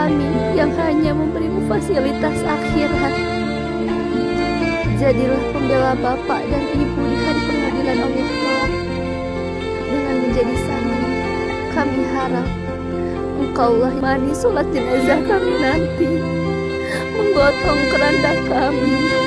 kami yang hanya memberimu fasilitas akhirat. Jadilah pembela bapak dan ibu di hari pengadilan Allah kelak. Dengan menjadi santri, kami harap Engkaulah mani sholat jenazah kami nanti, menggotong keranda kami.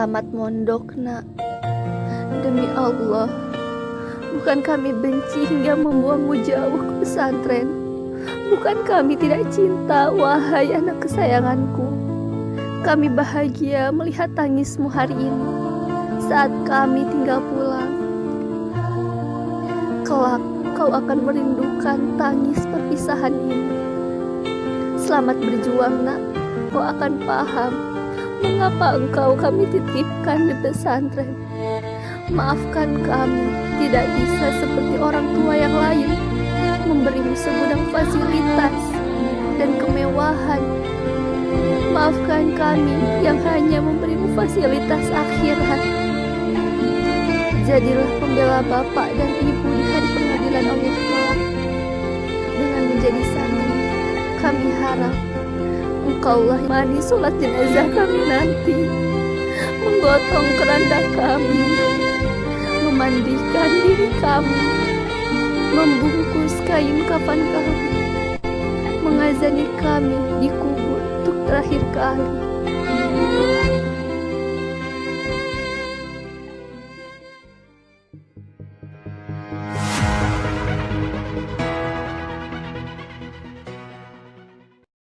Selamat mondok, nak. Demi Allah, bukan kami benci hingga membuangmu jauh ke pesantren. Bukan kami tidak cinta, wahai anak kesayanganku. Kami bahagia melihat tangismu hari ini saat kami tinggal pulang. Kelak kau akan merindukan tangis perpisahan ini. Selamat berjuang, nak. Kau akan paham mengapa engkau kami titipkan di pesantren. Maafkan kami tidak bisa seperti orang tua yang lain memberimu segudang fasilitas dan kemewahan. Maafkan kami yang hanya memberimu fasilitas akhirat. Jadilah pembela bapak dan ibu di hari pengadilan Allah kelak. Dengan menjadi santri, kami harap Engkaulah mani sholat jenazah kami nanti, menggotong keranda kami, memandikan diri kami, membungkus kain kafan kami, mengazani kami di kubur untuk terakhir kali.